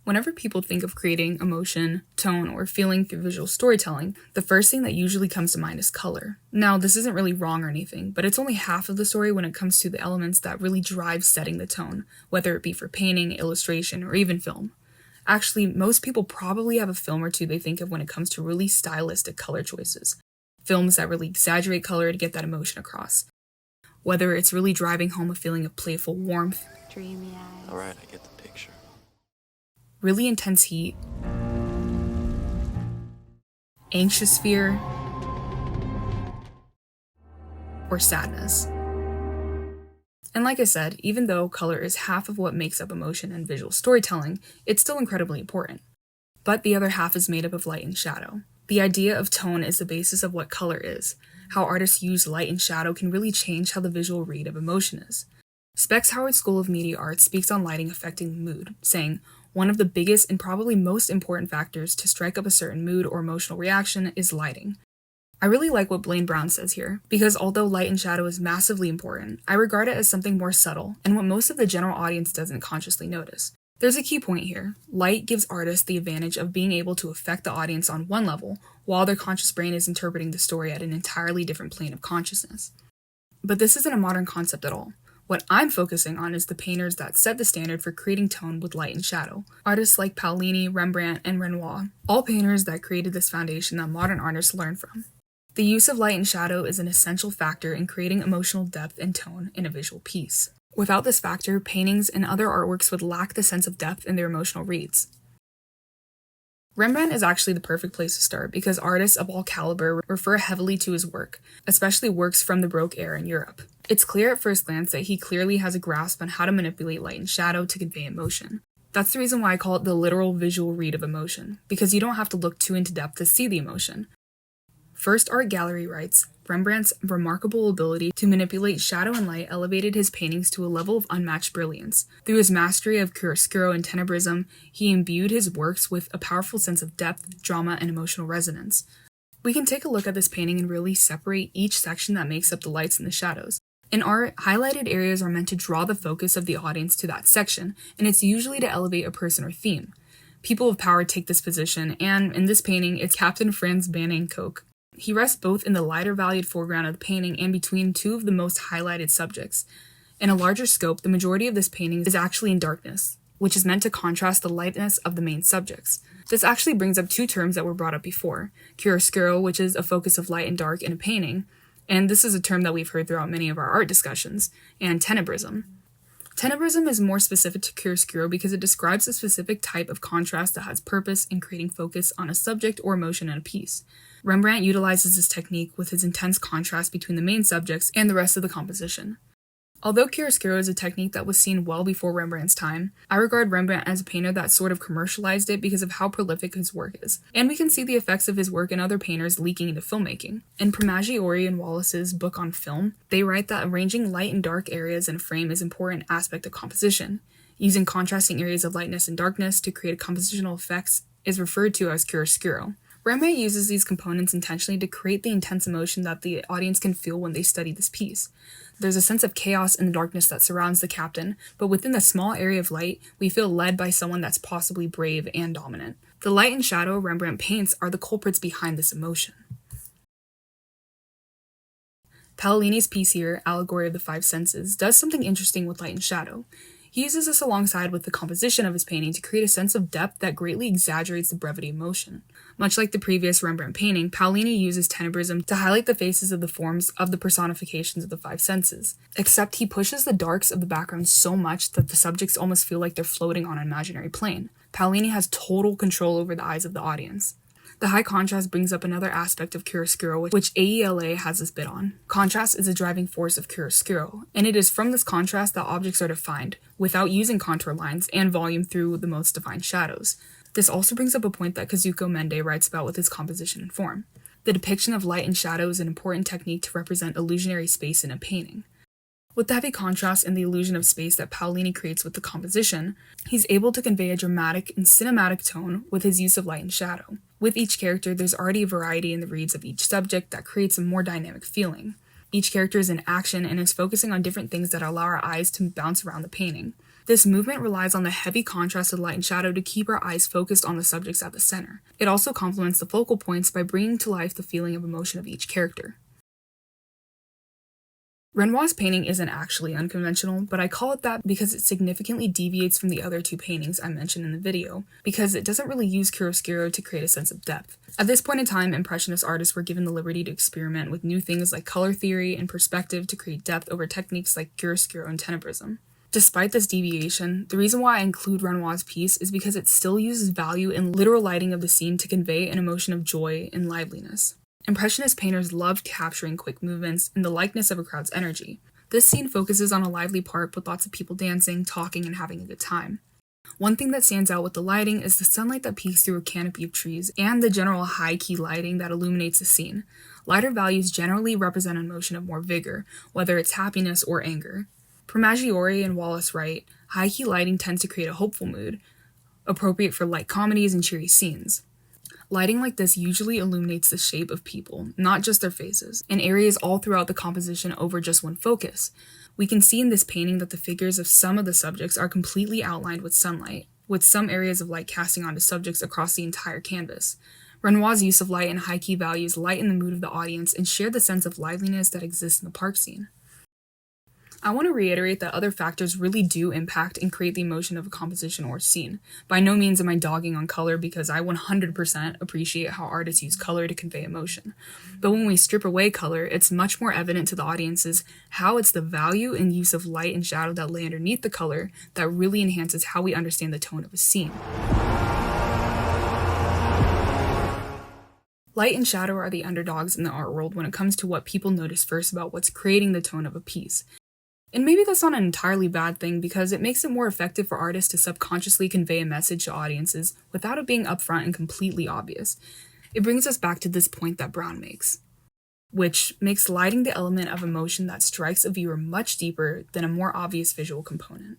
Whenever people think of creating emotion, tone, or feeling through visual storytelling, the first thing that usually comes to mind is color. Now, this isn't really wrong or anything, but it's only half of the story when it comes to the elements that really drive setting the tone, whether it be for painting, illustration, or even film. Actually, most people probably have a film or two they think of when it comes to really stylistic color choices. Films that really exaggerate color to get that emotion across. Whether it's really driving home a feeling of playful warmth, dreamy eyes. All right, I get the picture. Really intense heat, anxious fear, or sadness. And like I said, even though color is half of what makes up emotion and visual storytelling, it's still incredibly important. But the other half is made up of light and shadow. The idea of tone is the basis of what color is. How artists use light and shadow can really change how the visual read of emotion is. Specs Howard's School of Media Arts speaks on lighting affecting mood, saying, "One of the biggest and probably most important factors to strike up a certain mood or emotional reaction is lighting." I really like what Blain Brown says here, because although light and shadow is massively important, I regard it as something more subtle, and what most of the general audience doesn't consciously notice. There's a key point here. Light gives artists the advantage of being able to affect the audience on one level, while their conscious brain is interpreting the story at an entirely different plane of consciousness. But this isn't a modern concept at all. What I'm focusing on is the painters that set the standard for creating tone with light and shadow. Artists like Paolini, Rembrandt, and Renoir, all painters that created this foundation that modern artists learn from. The use of light and shadow is an essential factor in creating emotional depth and tone in a visual piece. Without this factor, paintings and other artworks would lack the sense of depth in their emotional reads. Rembrandt is actually the perfect place to start because artists of all caliber refer heavily to his work, especially works from the Baroque era in Europe. It's clear at first glance that he clearly has a grasp on how to manipulate light and shadow to convey emotion. That's the reason why I call it the literal visual read of emotion, because you don't have to look too into depth to see the emotion. First Art Gallery writes, Rembrandt's remarkable ability to manipulate shadow and light elevated his paintings to a level of unmatched brilliance. Through his mastery of chiaroscuro and tenebrism, he imbued his works with a powerful sense of depth, drama, and emotional resonance. We can take a look at this painting and really separate each section that makes up the lights and the shadows. In art, highlighted areas are meant to draw the focus of the audience to that section, and it's usually to elevate a person or theme. People of power take this position, and in this painting, it's Captain Franz Banning Koch. He rests both in the lighter valued foreground of the painting and between two of the most highlighted subjects. In a larger scope, the majority of this painting is actually in darkness, which is meant to contrast the lightness of the main subjects. This actually brings up two terms that were brought up before: chiaroscuro, which is a focus of light and dark in a painting, and this is a term that we've heard throughout many of our art discussions, and tenebrism. Tenebrism is more specific to chiaroscuro because it describes a specific type of contrast that has purpose in creating focus on a subject or emotion in a piece. Rembrandt utilizes this technique with his intense contrast between the main subjects and the rest of the composition. Although chiaroscuro is a technique that was seen well before Rembrandt's time, I regard Rembrandt as a painter that sort of commercialized it because of how prolific his work is, and we can see the effects of his work in other painters leaking into filmmaking. In Pramaggiore and Wallis's book on film, they write that arranging light and dark areas in a frame is an important aspect of composition. Using contrasting areas of lightness and darkness to create compositional effects is referred to as chiaroscuro. Rembrandt uses these components intentionally to create the intense emotion that the audience can feel when they study this piece. There's a sense of chaos in the darkness that surrounds the captain, but within the small area of light, we feel led by someone that's possibly brave and dominant. The light and shadow Rembrandt paints are the culprits behind this emotion. Paolini's piece here, Allegory of the Five Senses, does something interesting with light and shadow. He uses this alongside with the composition of his painting to create a sense of depth that greatly exaggerates the brevity of motion. Much like the previous Rembrandt painting, Paolini uses tenebrism to highlight the faces of the forms of the personifications of the five senses. Except he pushes the darks of the background so much that the subjects almost feel like they're floating on an imaginary plane. Paolini has total control over the eyes of the audience. The high contrast brings up another aspect of chiaroscuro, which AELA has this bit on. Contrast is a driving force of chiaroscuro, and it is from this contrast that objects are defined, without using contour lines and volume through the most defined shadows. This also brings up a point that Kazuko Mende writes about with his composition and form. The depiction of light and shadow is an important technique to represent illusionary space in a painting. With the heavy contrast and the illusion of space that Paolini creates with the composition, he's able to convey a dramatic and cinematic tone with his use of light and shadow. With each character, there's already a variety in the reads of each subject that creates a more dynamic feeling. Each character is in action and is focusing on different things that allow our eyes to bounce around the painting. This movement relies on the heavy contrast of light and shadow to keep our eyes focused on the subjects at the center. It also complements the focal points by bringing to life the feeling of emotion of each character. Renoir's painting isn't actually unconventional, but I call it that because it significantly deviates from the other two paintings I mentioned in the video, because it doesn't really use chiaroscuro to create a sense of depth. At this point in time, Impressionist artists were given the liberty to experiment with new things like color theory and perspective to create depth over techniques like chiaroscuro and tenebrism. Despite this deviation, the reason why I include Renoir's piece is because it still uses value and literal lighting of the scene to convey an emotion of joy and liveliness. Impressionist painters loved capturing quick movements and the likeness of a crowd's energy. This scene focuses on a lively part with lots of people dancing, talking, and having a good time. One thing that stands out with the lighting is the sunlight that peeks through a canopy of trees and the general high-key lighting that illuminates the scene. Lighter values generally represent an emotion of more vigor, whether it's happiness or anger. Pramaggiore and Wallis write, high-key lighting tends to create a hopeful mood, appropriate for light comedies and cheery scenes. Lighting like this usually illuminates the shape of people, not just their faces, and areas all throughout the composition over just one focus. We can see in this painting that the figures of some of the subjects are completely outlined with sunlight, with some areas of light casting onto subjects across the entire canvas. Renoir's use of light and high-key values lighten the mood of the audience and share the sense of liveliness that exists in the park scene. I want to reiterate that other factors really do impact and create the emotion of a composition or scene. By no means am I dogging on color because I 100% appreciate how artists use color to convey emotion. But when we strip away color, it's much more evident to the audiences how it's the value and use of light and shadow that lay underneath the color that really enhances how we understand the tone of a scene. Light and shadow are the underdogs in the art world when it comes to what people notice first about what's creating the tone of a piece. And maybe that's not an entirely bad thing because it makes it more effective for artists to subconsciously convey a message to audiences without it being upfront and completely obvious. It brings us back to this point that Brown makes, which makes lighting the element of emotion that strikes a viewer much deeper than a more obvious visual component.